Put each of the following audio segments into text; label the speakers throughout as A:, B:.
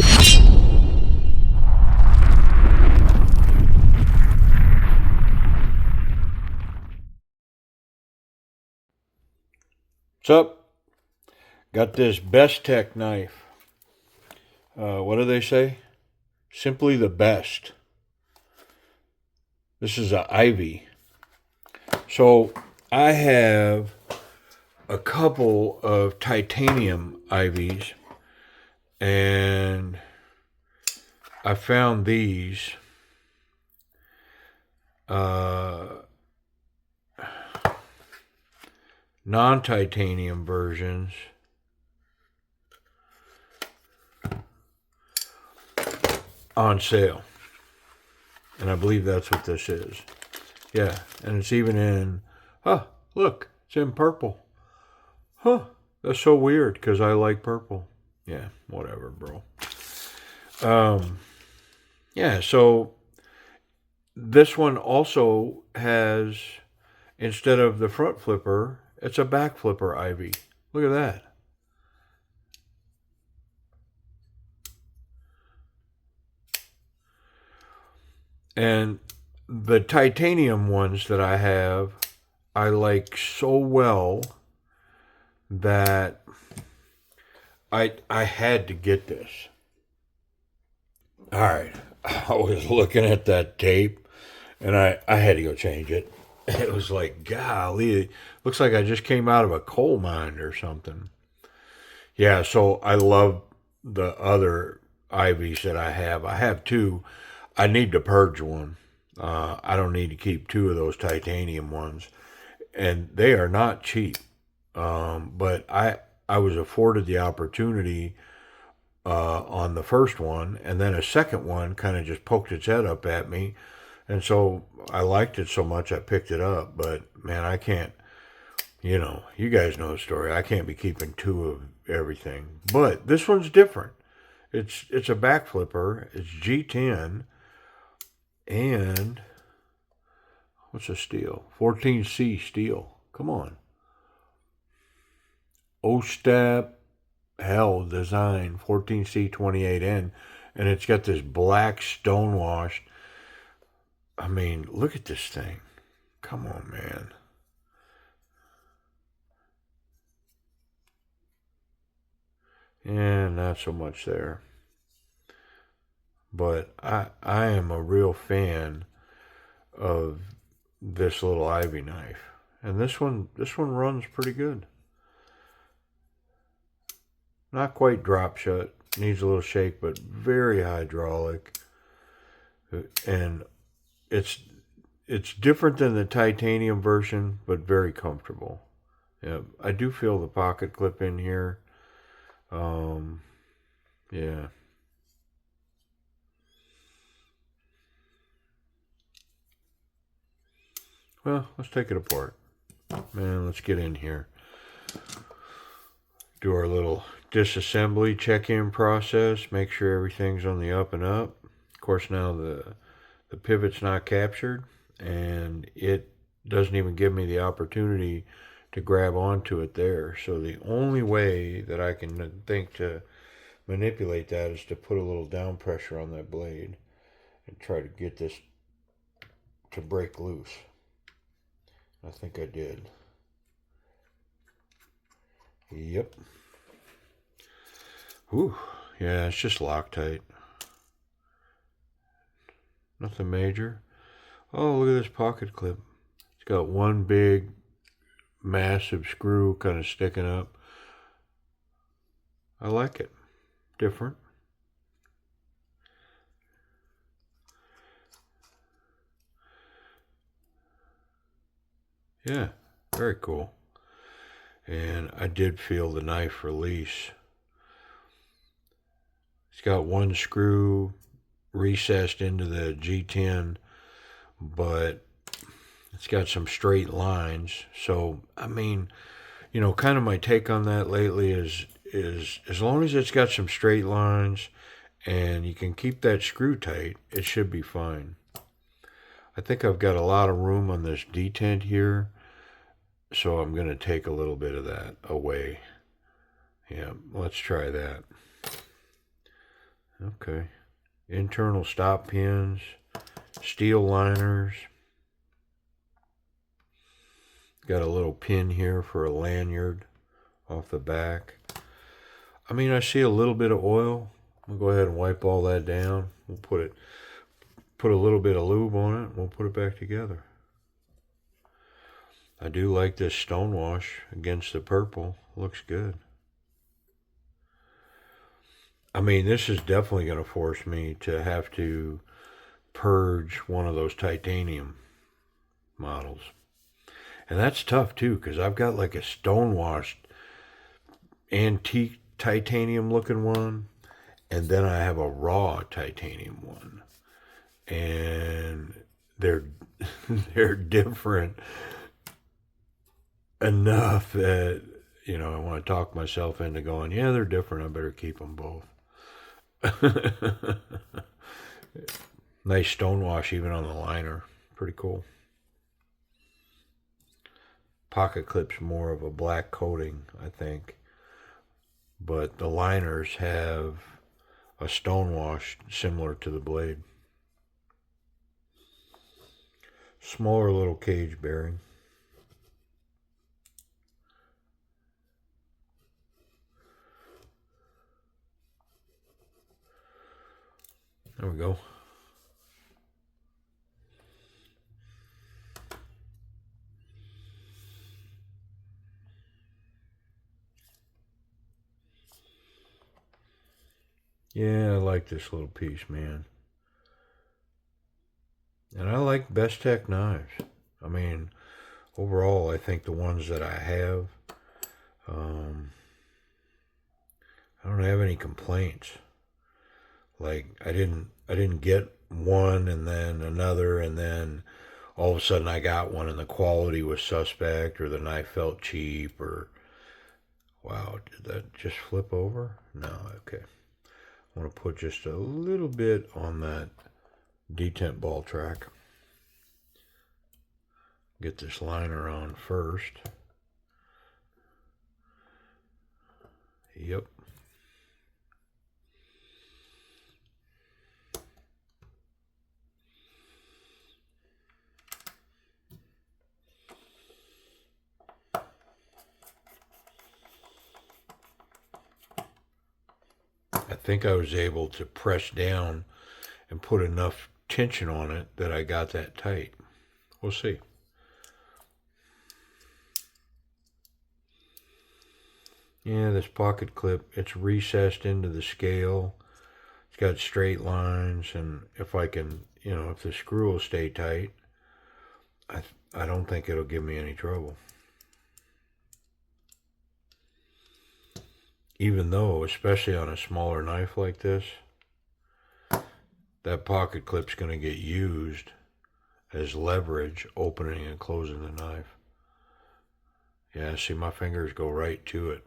A: What's up? Got this Bestech knife. What do they say? Simply the best. This is a Ivy. So I have a couple of titanium Ivies, and I found these. Non-titanium versions on sale, and I believe that's what this is. Yeah, and it's even in, look, it's in purple. That's so weird because I like purple. Yeah, whatever, bro. Yeah, so this one also has, instead of the front flipper, it's a back flipper Ivy. Look at that. And the titanium ones that I have, I like so well that I had to get this. All right. I was looking at that tape, and I had to go change it. It was like, golly, it looks like I just came out of a coal mine or something. Yeah, so I love the other Ivies that I have. I have two. I need to purge one. I don't need to keep two of those titanium ones, and they are not cheap. But I was afforded the opportunity on the first one, and then a second one kind of just poked its head up at me, and so I liked it so much I picked it up. But man, I can't. You guys know the story. I can't be keeping two of everything. But this one's different. It's a back flipper. It's G10, and what's a steel? 14C steel. Come on. O-step Hell design 14C28N, and it's got this black stonewashed. I mean, look at this thing. Come on, man. And not so much there. But I am a real fan of this little Ivy knife. And this one runs pretty good. Not quite drop shut. Needs a little shake, but very hydraulic. And it's different than the titanium version, but very comfortable. Yeah, I do feel the pocket clip in here. Yeah. Well, let's take it apart. Man, let's get in here. Do our little disassembly check-in process. Make sure everything's on the up and up. Of course, now the pivot's not captured, and it doesn't even give me the opportunity to grab onto it there. So the only way that I can think to manipulate that is to put a little down pressure on that blade and try to get this to break loose. I think I did. Yep. Whew. Yeah, it's just Loctite. Nothing major. Oh, look at this pocket clip. It's got one big, massive screw kind of sticking up. I like it. Different. Yeah, very cool. And I did feel the knife release. It's got one screw recessed into the G10, but it's got some straight lines. So, I mean, kind of my take on that lately is as long as it's got some straight lines and you can keep that screw tight, it should be fine. I think I've got a lot of room on this detent here, so I'm going to take a little bit of that away. Yeah, let's try that. Okay. Internal stop pins, steel liners. Got a little pin here for a lanyard off the back. I mean, I see a little bit of oil. We'll go ahead and wipe all that down. We'll put a little bit of lube on it, and we'll put it back together. I do like this stonewash against the purple. Looks good. I mean, this is definitely going to force me to have to purge one of those titanium models. And that's tough too, because I've got like a stonewashed antique titanium looking one, and then I have a raw titanium one. And they're they're different enough that, you know, I want to talk myself into going, yeah, they're different. I better keep them both. Nice stonewash even on the liner. Pretty cool. Pocket clip's more of a black coating, I think. But the liners have a stonewash similar to the blade. Smaller little cage bearing. There we go. Yeah, I like this little piece, man. And I like Bestech knives. I mean, overall, I think the ones that I have, I don't have any complaints. Like I didn't get one and then another and then all of a sudden I got one and the quality was suspect or the knife felt cheap or wow, did that just flip over? No, okay. I want to put just a little bit on that detent ball track. Get this liner on first. Yep. I think I was able to press down and put enough tension on it that I got that tight. We'll see. Yeah, this pocket clip, it's recessed into the scale. It's got straight lines, and if I can, you know, if the screw will stay tight, I don't think it'll give me any trouble. Even though, especially on a smaller knife like this, that pocket clip's going to get used as leverage opening and closing the knife. Yeah, see my fingers go right to it.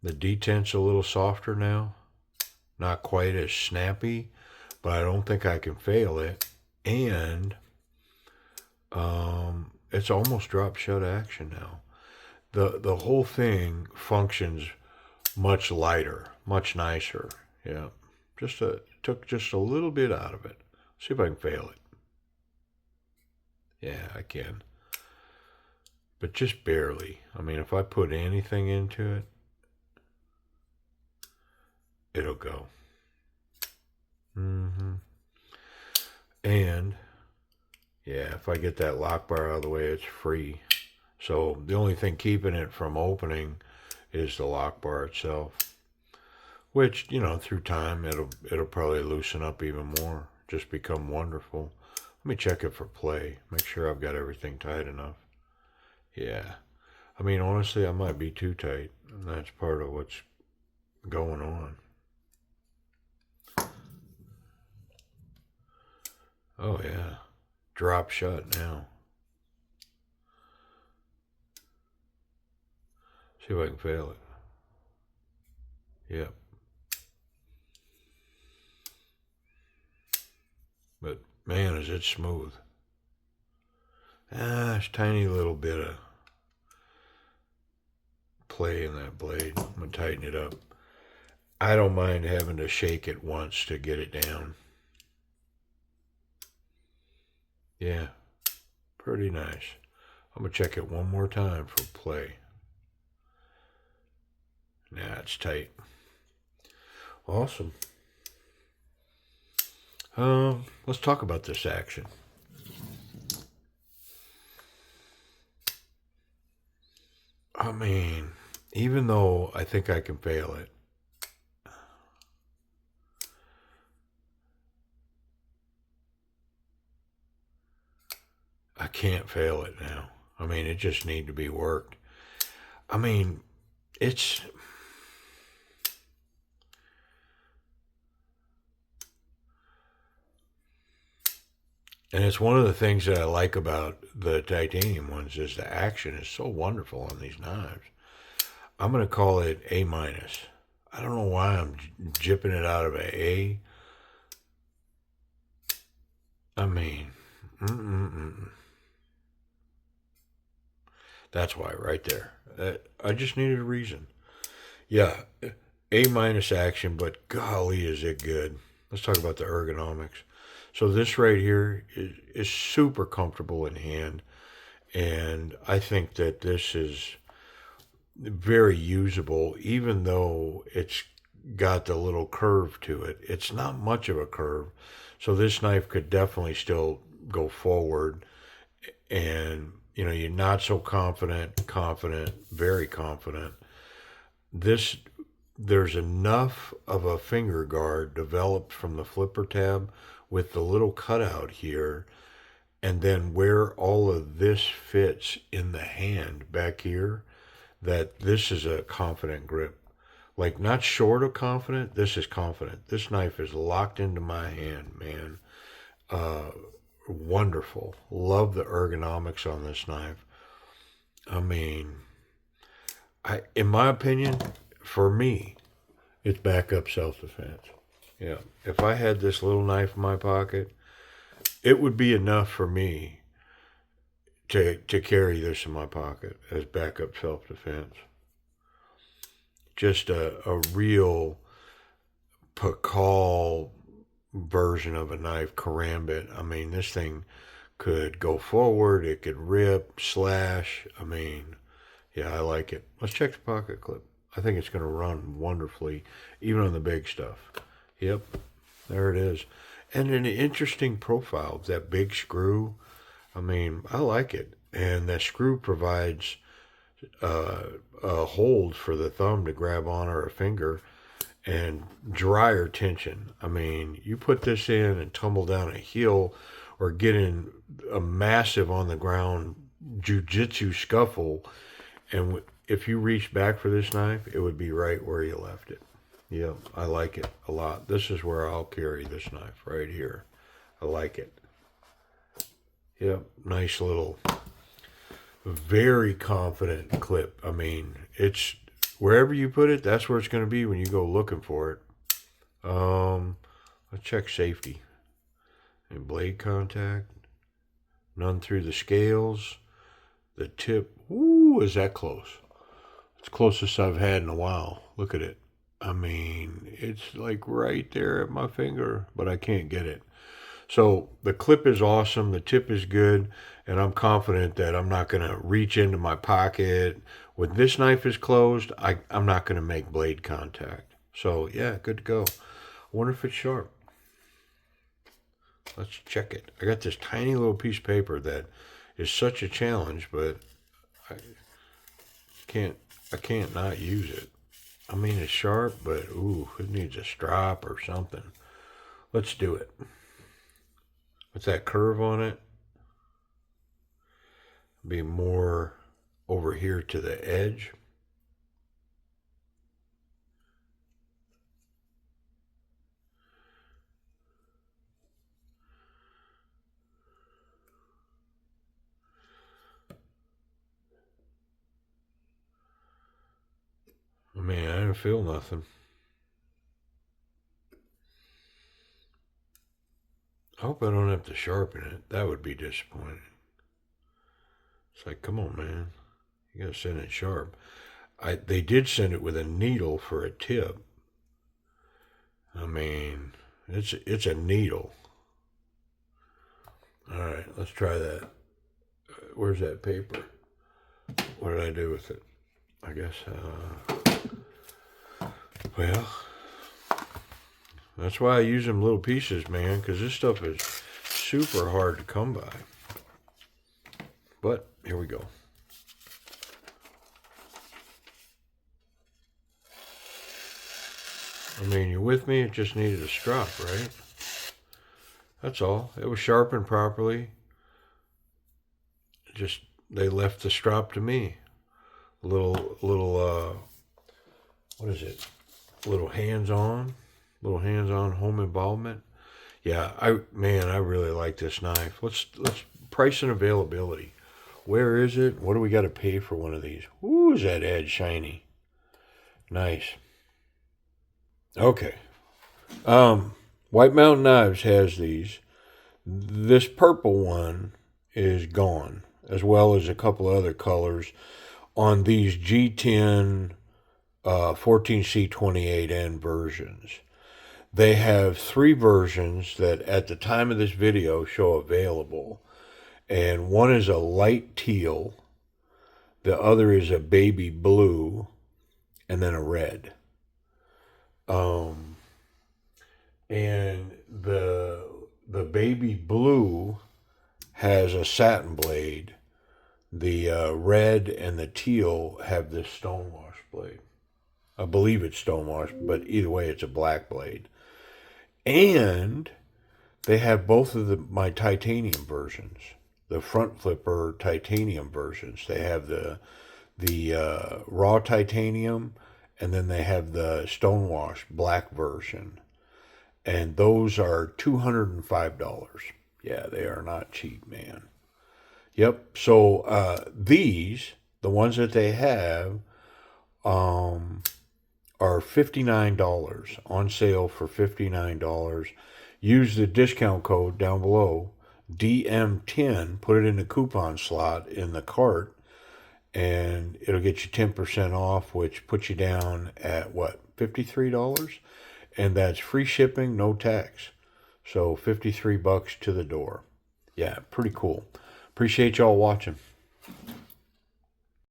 A: The detent's a little softer now. Not quite as snappy, but I don't think I can fail it. And it's almost drop shut action now. The whole thing functions much lighter, much nicer. Yeah, took just a little bit out of it. See if I can fail it. Yeah, I can, but just barely. I mean, if I put anything into it, it'll go. And yeah, if I get that lock bar out of the way, it's free. So the only thing keeping it from opening is the lock bar itself. Which, you know, through time it'll probably loosen up even more. Just become wonderful. Let me check it for play. Make sure I've got everything tight enough. Yeah. I mean, honestly, I might be too tight. And that's part of what's going on. Oh, yeah. Drop shut now. See if I can fail it. Yep. But, man, is it smooth. It's a tiny little bit of play in that blade. I'm going to tighten it up. I don't mind having to shake it once to get it down. Yeah, pretty nice. I'm going to check it one more time for play. Nah, it's tight. Awesome. Let's talk about this action. I mean, even though I think I can fail it, I can't fail it now. I mean, it just need to be worked. I mean, it's and it's one of the things that I like about the titanium ones is the action is so wonderful on these knives. I'm going to call it A minus. I don't know why I'm jipping it out of a A. I mean, that's why right there. I just needed a reason. Yeah, A minus action, but golly, is it good. Let's talk about the ergonomics. So this right here is super comfortable in hand, and I think that this is very usable, even though it's got the little curve to it. It's not much of a curve, so this knife could definitely still go forward. And you're not so confident, very confident. This There's enough of a finger guard developed from the flipper tab with the little cutout here, and then where all of this fits in the hand back here, that this is a confident grip. Like, not short of confident, this is confident. This knife is locked into my hand, man. Uh, Wonderful. Love the ergonomics on this knife. I mean, in my opinion, for me, it's backup self-defense. Yeah. If I had this little knife in my pocket, it would be enough for me to carry this in my pocket as backup self-defense. Just a real Pakal version of a knife, karambit. I mean, this thing could go forward, it could rip, slash. I mean, yeah, I like it. Let's check the pocket clip. I think it's going to run wonderfully, even on the big stuff. Yep, there it is. And an interesting profile, that big screw. I mean, I like it. And that screw provides a hold for the thumb to grab on, or a finger, and drier tension. I mean, you put this in and tumble down a hill or get in a massive on the ground jujitsu scuffle, and if you reach back for this knife, it would be right where you left it. Yeah, I like it a lot. This is where I'll carry this knife, right here. I like it. Yep, nice little, very confident clip. I mean, it's wherever you put it, that's where it's going to be when you go looking for it. Let's check safety. And blade contact. None through the scales. The tip, ooh, is that close? It's closest I've had in a while. Look at it. I mean, it's like right there at my finger, but I can't get it. So the clip is awesome. The tip is good. And I'm confident that I'm not going to reach into my pocket. When this knife is closed, I'm not going to make blade contact. So, yeah, good to go. I wonder if it's sharp. Let's check it. I got this tiny little piece of paper that is such a challenge, but I can't not use it. I mean, it's sharp, but ooh, it needs a strop or something. Let's do it. With that curve on it, be more over here to the edge. I mean, I didn't feel nothing. I hope I don't have to sharpen it. That would be disappointing. It's like, come on, man. You gotta send it sharp. They did send it with a needle for a tip. I mean, it's a needle. All right, let's try that. Where's that paper? What did I do with it? I guess, well, that's why I use them little pieces, man, because this stuff is super hard to come by. But here we go. I mean, you with me? It just needed a strop, right? That's all. It was sharpened properly. Just they left the strop to me. Little what is it? Little hands-on home involvement. Yeah, I really like this knife. Let's price and availability. Where is it? What do we got to pay for one of these? Ooh, is that edge shiny? Nice. Okay. White Mountain Knives has these. This purple one is gone, as well as a couple other colors on these G10 14C28N versions. They have 3 versions that at the time of this video show available. And one is a light teal, the other is a baby blue, and then a red. And the baby blue has a satin blade. The red and the teal have this stonewash blade. I believe it's stonewash, but either way, it's a black blade. And they have both of my titanium versions, the front flipper titanium versions. They have the raw titanium, and then they have the stonewash black version. And those are $205. Yeah, they are not cheap, man. Yep. So these, the ones that they have, are $59 on sale for $59. Use the discount code down below, DM10. Put it in the coupon slot in the cart, and it'll get you 10% off, which puts you down at what, $53? And that's free shipping, no tax. So $53 to the door. Yeah, pretty cool. Appreciate y'all watching.